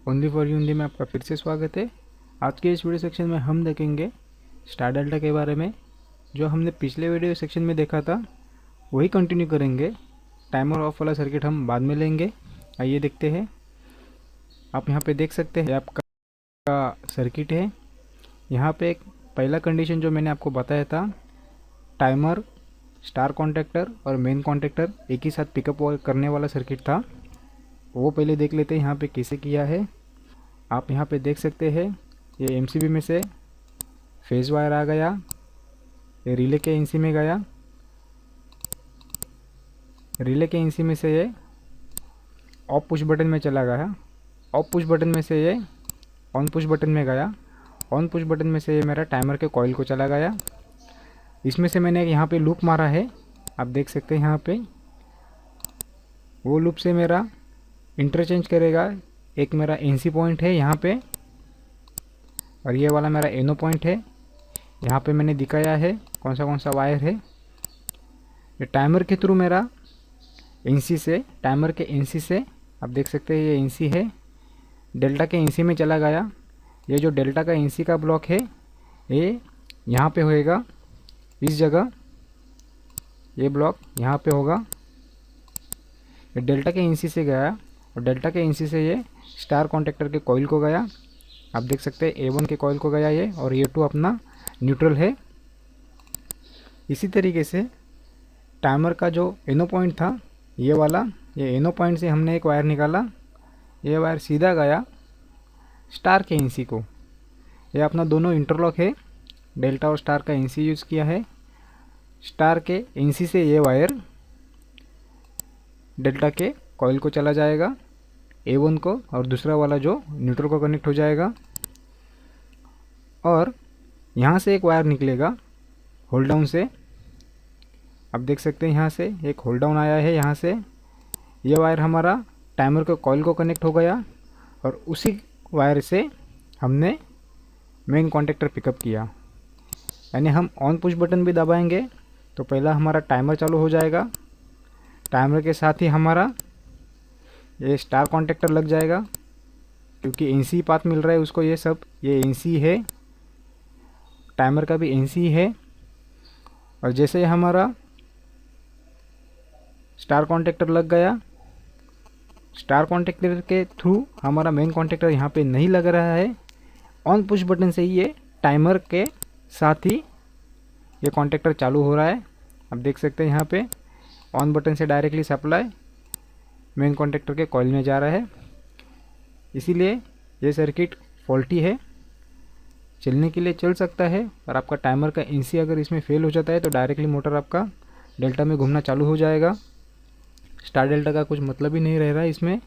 Only for you Hindi में आपका फिर से स्वागत है। आज के इस वीडियो सेक्शन में हम देखेंगे स्टार डेल्टा के बारे में। जो हमने पिछले वीडियो सेक्शन में देखा था वही कंटिन्यू करेंगे। टाइमर ऑफ वाला सर्किट हम बाद में लेंगे। आइए देखते हैं। आप यहाँ पे देख सकते हैं आपका सर्किट है। यहाँ पे एक पहला कंडीशन जो मैंने आपको बताया था, टाइमर, स्टार कॉन्टैक्टर और मेन कॉन्टैक्टर एक ही साथ पिकअप करने वाला सर्किट था, वो पहले देख लेते हैं यहाँ पे कैसे किया है। आप यहाँ पे देख सकते हैं ये एमसीबी में से फेज वायर आ गया, ये रिले के एनसी में गया, रिले के एनसी में से ये ऑफ पुश बटन में चला गया, ऑफ पुश बटन में से ये ऑन पुश बटन में गया, ऑन पुश बटन में से ये मेरा टाइमर के कॉइल को चला गया। इसमें से मैंने यहाँ पे लूप मारा है, आप देख सकते हैं। यहाँ पे वो लूप से मेरा इंटरचेंज करेगा। एक मेरा एनसी पॉइंट है यहाँ पे और ये वाला मेरा एनो पॉइंट है। यहाँ पे मैंने दिखाया है कौन सा वायर है। ये टाइमर के थ्रू मेरा एनसी से, टाइमर के एनसी से आप देख सकते हैं ये एनसी है, डेल्टा के एनसी में चला गया। ये जो डेल्टा का एनसी का ब्लॉक है ये यहाँ पे होएगा, इस जगह ये ब्लॉक यहाँ पे होगा। ये डेल्टा के एनसी से गया और डेल्टा के एनसी से ये स्टार कॉन्टैक्टर के कॉइल को गया। आप देख सकते हैं A1 के कॉइल को गया ये, और A2 अपना न्यूट्रल है। इसी तरीके से टाइमर का जो एनो पॉइंट था ये वाला, ये एनो पॉइंट से हमने एक वायर निकाला, ये वायर सीधा गया स्टार के एनसी को। ये अपना दोनों इंटरलॉक है, डेल्टा और स्टार का एनसी यूज़ किया है। स्टार के एनसी से ये वायर डेल्टा के कॉइल को चला जाएगा A1 को, और दूसरा वाला जो न्यूट्रल को कनेक्ट हो जाएगा। और यहाँ से एक वायर निकलेगा होल्ड डाउन से, आप देख सकते हैं यहाँ से एक होल्ड डाउन आया है। यहाँ से ये वायर हमारा टाइमर के कॉइल को कनेक्ट हो गया और उसी वायर से हमने मेन कॉन्टैक्टर पिकअप किया। यानी हम ऑन पुश बटन भी दबाएंगे तो पहला हमारा टाइमर चालू हो जाएगा, टाइमर के साथ ही हमारा ये स्टार कॉन्टैक्टर लग जाएगा, क्योंकि एनसी पाथ मिल रहा है उसको। ये सब ये एनसी है, टाइमर का भी एनसी है। और जैसे हमारा स्टार कॉन्टैक्टर लग गया, स्टार कॉन्टैक्टर के थ्रू हमारा मेन कॉन्टैक्टर यहाँ पे नहीं लग रहा है, ऑन पुश बटन से ही ये टाइमर के साथ ही ये कॉन्टैक्टर चालू हो रहा है। आप देख सकते हैं यहाँ पे ऑन बटन से डायरेक्टली सप्लाई मेन कॉन्टैक्टर के कॉइल में जा रहा है। इसीलिए ये सर्किट फॉल्टी है, चलने के लिए चल सकता है, और आपका टाइमर का एनसी अगर इसमें फेल हो जाता है तो डायरेक्टली मोटर आपका डेल्टा में घूमना चालू हो जाएगा। स्टार डेल्टा का कुछ मतलब ही नहीं रह रहा है इसमें।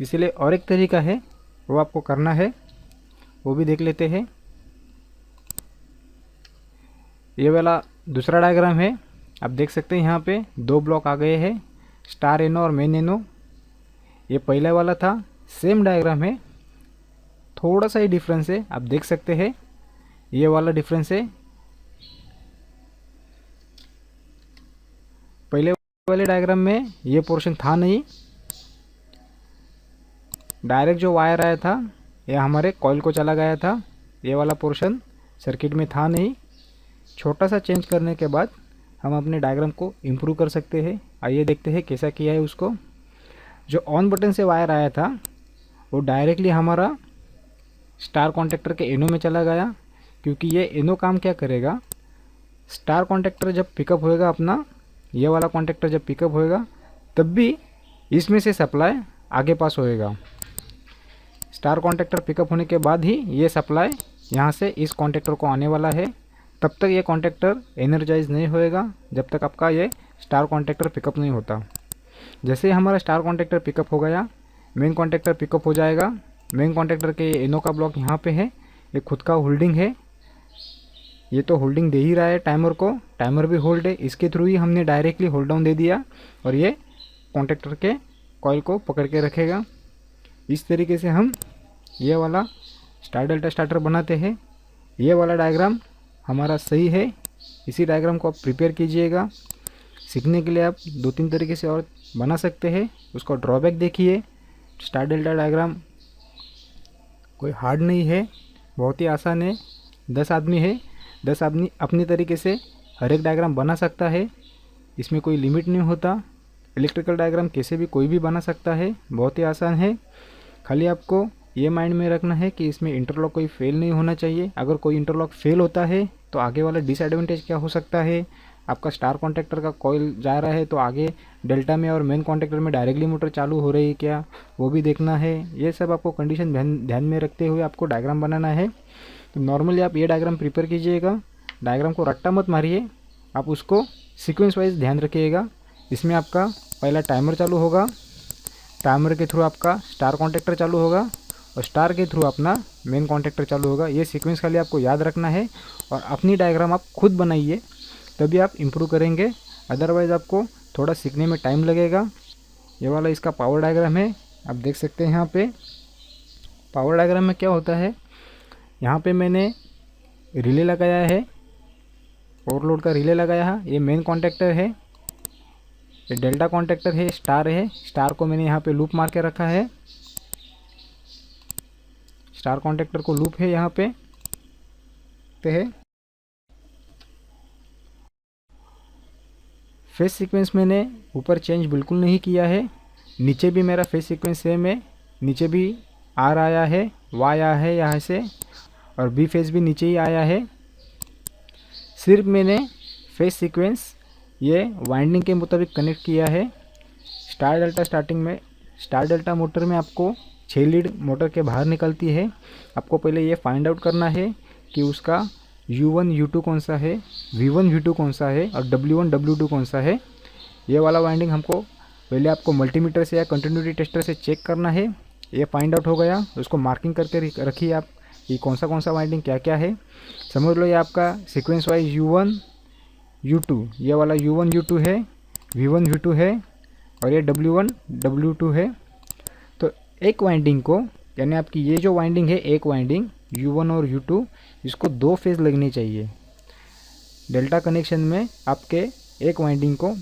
इसीलिए और एक तरीका है वो आपको करना है, वो भी देख लेते हैं। ये वाला दूसरा डायग्राम है, आप देख सकते हैं यहाँ पे दो ब्लॉक आ गए हैं, स्टार एनो और मेन एनो। ये पहले वाला था, सेम डायग्राम है, थोड़ा सा ही डिफरेंस है। आप देख सकते हैं ये वाला डिफरेंस है। पहले वाले डायग्राम में ये पोर्शन था नहीं, डायरेक्ट जो वायर आया था ये हमारे कॉइल को चला गया था। ये वाला पोर्शन सर्किट में था नहीं। छोटा सा चेंज करने के बाद हम अपने डायग्राम को इम्प्रूव कर सकते हैं। आइए देखते हैं कैसा किया है उसको। जो ऑन बटन से वायर आया था वो डायरेक्टली हमारा स्टार कॉन्टैक्टर के एनो में चला गया, क्योंकि ये एनो काम क्या करेगा, स्टार कॉन्टैक्टर जब पिकअप होएगा अपना, ये वाला कॉन्टैक्टर जब पिकअप होएगा तब भी इसमें से सप्लाई आगे पास होएगा। स्टार कॉन्टैक्टर पिकअप होने के बाद ही ये सप्लाई यहाँ से इस कॉन्टैक्टर को आने वाला है। तब तक ये कॉन्टैक्टर एनर्जाइज नहीं होएगा जब तक आपका ये स्टार कॉन्टैक्टर पिकअप नहीं होता। जैसे ही हमारा स्टार कॉन्टैक्टर पिकअप हो गया, मेन कॉन्टैक्टर पिकअप हो जाएगा। मेन कॉन्टैक्टर के एनो का ब्लॉक यहाँ पे है, ये खुद का होल्डिंग है, ये तो होल्डिंग दे ही रहा है टाइमर को, टाइमर भी होल्ड है, इसके थ्रू ही हमने डायरेक्टली होल्ड डाउन दे दिया और ये कॉन्टैक्टर के कॉइल को पकड़ के रखेगा। इस तरीके से हम ये वाला स्टार डेल्टा स्टार्टर बनाते हैं। ये वाला डायग्राम हमारा सही है, इसी डायग्राम को आप प्रिपेयर कीजिएगा। सीखने के लिए आप 2-3 तरीके से और बना सकते हैं। उसका ड्रॉबैक देखिए, स्टार डेल्टा डायग्राम कोई हार्ड नहीं है, बहुत ही आसान है। 10 आदमी है, 10 आदमी अपनी तरीके से हर एक डायग्राम बना सकता है, इसमें कोई लिमिट नहीं होता। इलेक्ट्रिकल डायग्राम कैसे भी कोई भी बना सकता है, बहुत ही आसान है। खाली आपको ये माइंड में रखना है कि इसमें इंटरलॉक कोई फेल नहीं होना चाहिए। अगर कोई इंटरलॉक फेल होता है तो आगे वाला डिसएडवांटेज क्या हो सकता है, आपका स्टार कॉन्टैक्टर का कॉइल जा रहा है तो आगे डेल्टा में और मेन कॉन्टैक्टर में डायरेक्टली मोटर चालू हो रही है क्या, वो भी देखना है। ये सब आपको कंडीशन ध्यान में रखते हुए आपको डायग्राम बनाना है। तो नॉर्मली आप ये डायग्राम प्रिपेयर कीजिएगा, डायग्राम को रट्टा मत मारिए, आप उसको सीक्वेंस वाइज ध्यान रखिएगा। इसमें आपका पहला टाइमर चालू होगा, टाइमर के थ्रू आपका स्टार कॉन्टैक्टर चालू होगा और स्टार के थ्रू अपना मेन कॉन्टैक्टर चालू होगा। ये सीक्वेंस खाली आपको याद रखना है और अपनी डायग्राम आप खुद बनाइए, तभी आप इम्प्रूव करेंगे। अदरवाइज़ आपको थोड़ा सीखने में टाइम लगेगा। ये वाला इसका पावर डायग्राम है, आप देख सकते हैं। यहाँ पे पावर डायग्राम में क्या होता है, यहाँ पे मैंने रिले लगाया है, ओवरलोड का रिले लगाया है। ये मेन कॉन्टैक्टर है, ये डेल्टा कॉन्टैक्टर है, स्टार को मैंने यहाँ पे लूप मार के रखा है। स्टार कॉन्टैक्टर को लूप है यहाँ पे है। फेस सीक्वेंस मैंने ऊपर चेंज बिल्कुल नहीं किया है, नीचे भी मेरा फेस सीक्वेंस सेम है। नीचे भी आर आया है, वाई आया है यहाँ से, और बी फेस भी नीचे ही आया है। सिर्फ मैंने फेस सीक्वेंस ये वाइंडिंग के मुताबिक कनेक्ट किया है। स्टार डेल्टा स्टार्टिंग में, स्टार डेल्टा मोटर में आपको 6 लीड मोटर के बाहर निकलती है। आपको पहले ये फाइंड आउट करना है कि उसका U1 U2 कौन सा है, V1 V2 कौन सा है और W1 W2 कौन सा है। ये वाला वाइंडिंग हमको पहले आपको मल्टीमीटर से या कंटिन्यूटी टेस्टर से चेक करना है। ये फाइंड आउट हो गया, उसको मार्किंग करके रखिए आप कि कौन सा वाइंडिंग क्या क्या है। समझ लो ये आपका सीक्वेंस वाइज U1 U2, ये वाला U1 U2 है, V1 V2 है और ये W1 W2 है। तो एक वाइंडिंग को, यानी आपकी ये जो वाइंडिंग है, एक वाइंडिंग U1 और U2, इसको 2 फेज़ लगनी चाहिए। डेल्टा कनेक्शन में आपके एक वाइंडिंग को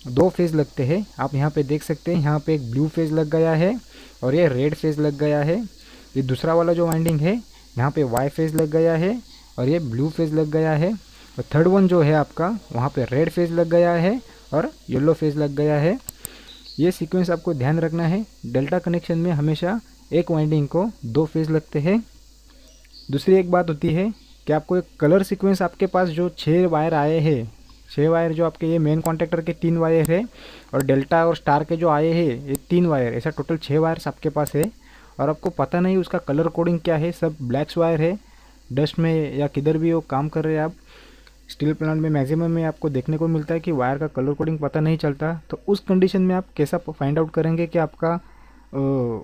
2 फेज़ लगते हैं। आप यहाँ पे देख सकते हैं, यहाँ पे एक ब्लू फेज़ लग गया है और ये रेड फेज़ लग गया है। ये दूसरा वाला जो वाइंडिंग है, यहाँ पे वाई फेज़ लग गया है और ये ब्लू फेज़ लग गया है। और थर्ड वन जो है आपका, वहाँ पे रेड फेज़ लग गया है और येलो फेज़ लग गया है। ये सीक्वेंस आपको ध्यान रखना है। डेल्टा कनेक्शन में हमेशा एक वाइंडिंग को 2 फेज़ लगते हैं। दूसरी एक बात होती है कि आपको एक कलर सीक्वेंस, आपके पास जो 6 वायर आए हैं, 6 वायर जो आपके ये मेन कॉन्टैक्टर के 3 वायर है और डेल्टा और स्टार के जो आए हैं ये 3 वायर, ऐसा टोटल 6 वायर्स आपके पास है और आपको पता नहीं उसका कलर कोडिंग क्या है। सब ब्लैक्स वायर है, डस्ट में या किधर भी वो काम कर रहे हैं आप। स्टील प्लांट में मैक्सिमम में आपको देखने को मिलता है कि वायर का कलर कोडिंग पता नहीं चलता। तो उस कंडीशन में आप कैसा फाइंड आउट करेंगे कि आपका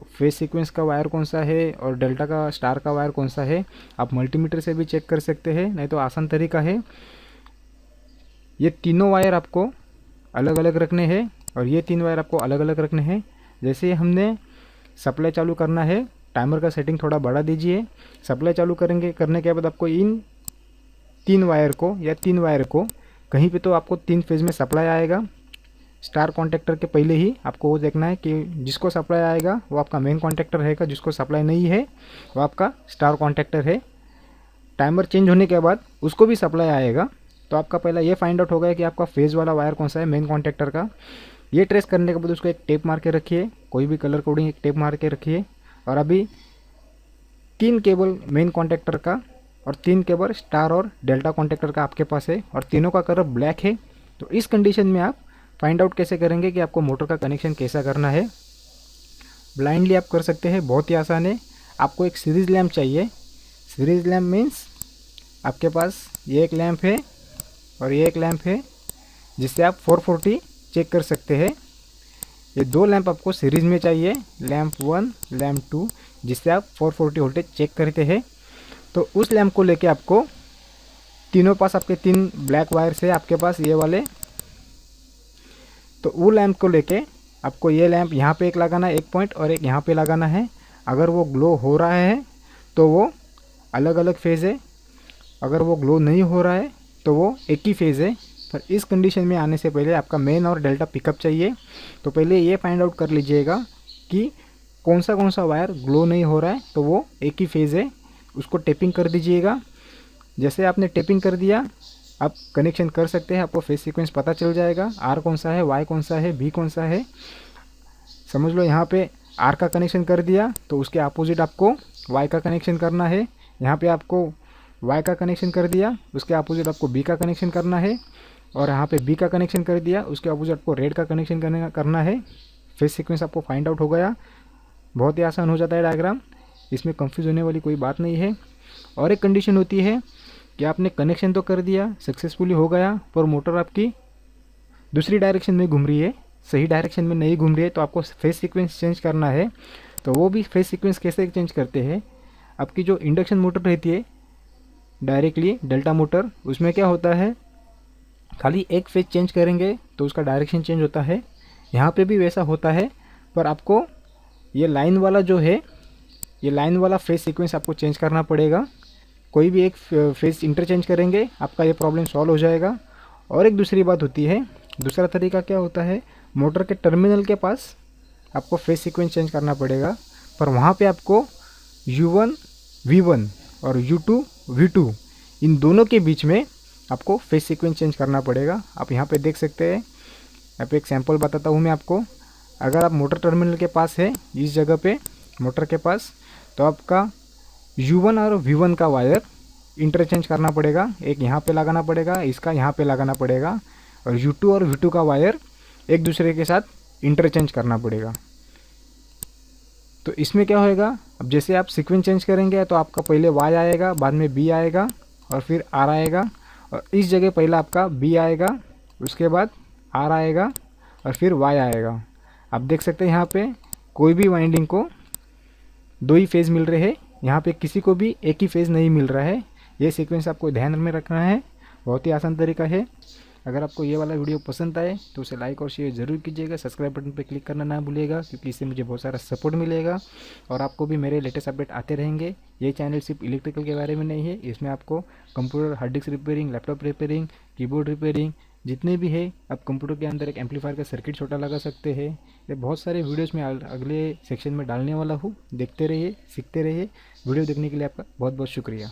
फेस सीक्वेंस का वायर कौन सा है और डेल्टा का स्टार का वायर कौन सा है। आप मल्टीमीटर से भी चेक कर सकते हैं, नहीं तो आसान तरीका है, ये तीनों वायर आपको अलग अलग रखने हैं और ये 3 वायर आपको अलग अलग रखने हैं। जैसे हमने सप्लाई चालू करना है, टाइमर का सेटिंग थोड़ा बढ़ा दीजिए। सप्लाई चालू करने के बाद आपको इन 3 वायर को या 3 वायर को कहीं पे तो आपको 3 फेज़ में सप्लाई आएगा। स्टार कॉन्टैक्टर के पहले ही आपको वो देखना है कि जिसको सप्लाई आएगा वो आपका मेन कॉन्टैक्टर रहेगा, जिसको सप्लाई नहीं है वो आपका स्टार कॉन्टैक्टर है। टाइमर चेंज होने के बाद उसको भी सप्लाई आएगा। तो आपका पहला ये फाइंड आउट हो गया कि आपका फेज़ वाला वायर कौन सा है मेन कॉन्टैक्टर का। ये ट्रेस करने के बाद उसको एक टेप मार के रखिए, कोई भी कलर कोडिंग एक टेप मार के रखिए। और अभी 3 केबल मेन कॉन्टैक्टर का और 3 केबल स्टार और डेल्टा कॉन्टैक्टर का आपके पास है और तीनों का कलर ब्लैक है। तो इस कंडीशन में आप फाइंड आउट कैसे करेंगे कि आपको मोटर का कनेक्शन कैसा करना है। ब्लाइंडली आप कर सकते हैं, बहुत ही आसान है। आपको एक सीरीज लैम्प चाहिए। सीरीज लैम्प मीन्स आपके पास ये एक लैम्प है और ये एक लैम्प है, जिससे आप 440 चेक कर सकते हैं। ये 2 लैम्प आपको सीरीज में चाहिए, लैम्प 1 लैम्प 2, जिससे आप 440 वोल्टेज चेक करते हैं। तो उस लैम्प को लेके आपको तीनों पास आपके 3 ब्लैक वायर्स है आपके पास ये वाले। तो वो लैम्प को लेके आपको ये लैम्प यहाँ पे एक लगाना है, एक पॉइंट, और एक यहाँ पे लगाना है। अगर वो ग्लो हो रहा है तो वो अलग अलग फेज़ है, अगर वो ग्लो नहीं हो रहा है तो वो एक ही फेज़ है। पर इस कंडीशन में आने से पहले आपका मेन और डेल्टा पिकअप चाहिए। तो पहले ये फाइंड आउट कर लीजिएगा कि कौन सा वायर ग्लो नहीं हो रहा है तो वो एक ही फेज़ है, उसको टेपिंग कर दीजिएगा। जैसे आपने टेपिंग कर दिया, आप कनेक्शन कर सकते हैं, आपको फेज सीक्वेंस पता चल जाएगा, आर कौन सा है, वाई कौन सा है, बी कौन सा है। समझ लो यहाँ पे आर का कनेक्शन कर दिया तो उसके अपोजिट आपको वाई का कनेक्शन करना है। यहाँ पे आपको वाई का कनेक्शन कर दिया, उसके अपोजिट आपको बी का कनेक्शन करना है। और यहाँ पे बी का कनेक्शन कर दिया, उसके अपोजिट आपको रेड का कनेक्शन करना है। फेज सीक्वेंस आपको फाइंड आउट हो गया। बहुत ही आसान हो जाता है डायग्राम, इसमें कंफ्यूज होने वाली कोई बात नहीं है। और एक कंडीशन होती है कि आपने कनेक्शन तो कर दिया, सक्सेसफुली हो गया, पर मोटर आपकी दूसरी डायरेक्शन में घूम रही है, सही डायरेक्शन में नहीं घूम रही है, तो आपको फेज सीक्वेंस चेंज करना है। तो वो भी फेज सीक्वेंस कैसे चेंज करते हैं, आपकी जो इंडक्शन मोटर रहती है डायरेक्टली डेल्टा मोटर, उसमें क्या होता है, खाली एक फेज चेंज करेंगे तो उसका डायरेक्शन चेंज होता है। यहाँ पे भी वैसा होता है, पर आपको ये लाइन वाला जो है, ये लाइन वाला फेज सीक्वेंस आपको चेंज करना पड़ेगा। कोई भी एक फेज इंटरचेंज करेंगे, आपका ये प्रॉब्लम सॉल्व हो जाएगा। और एक दूसरी बात होती है, दूसरा तरीका क्या होता है, मोटर के टर्मिनल के पास आपको फेज सीक्वेंस चेंज करना पड़ेगा, पर वहाँ पे आपको U1 V1 और U2 V2 इन दोनों के बीच में आपको फेज सीक्वेंस चेंज करना पड़ेगा। आप यहाँ पे देख सकते हैं, यहाँ पे एक सैंपल बताता हूँ मैं आपको। अगर आप मोटर टर्मिनल के पास है, इस जगह पे मोटर के पास, तो आपका U1 और V1 का वायर इंटरचेंज करना पड़ेगा। एक यहाँ पे लगाना पड़ेगा, इसका यहाँ पे लगाना पड़ेगा, और U2 और V2 का वायर एक दूसरे के साथ इंटरचेंज करना पड़ेगा। तो इसमें क्या होएगा, अब जैसे आप सीक्वेंस चेंज करेंगे तो आपका पहले Y आएगा, बाद में B आएगा और फिर R आएगा, और इस जगह पहले आपका B आएगा, उसके बाद R आएगा और फिर Y आएगा। आप देख सकते हैं यहाँ पे कोई भी वाइंडिंग को दो ही फेज़ मिल रहे हैं, यहाँ पे किसी को भी एक ही फेज़ नहीं मिल रहा है। ये सीक्वेंस आपको ध्यान में रखना है, बहुत ही आसान तरीका है। अगर आपको ये वाला वीडियो पसंद आए तो उसे लाइक और शेयर ज़रूर कीजिएगा, सब्सक्राइब बटन पर क्लिक करना ना भूलिएगा, क्योंकि इससे मुझे बहुत सारा सपोर्ट मिलेगा और आपको भी मेरे लेटेस्ट अपडेट आते रहेंगे। ये चैनल सिर्फ इलेक्ट्रिकल के बारे में नहीं है, इसमें आपको computer hard disk repairing, laptop repairing, keyboard repairing जितने भी है, आप कंप्यूटर के अंदर एक एम्पलीफायर का सर्किट छोटा लगा सकते हैं। ये बहुत सारे वीडियोस में अगले सेक्शन में डालने वाला हूँ, देखते रहिए, सीखते रहिए। वीडियो देखने के लिए आपका बहुत बहुत शुक्रिया।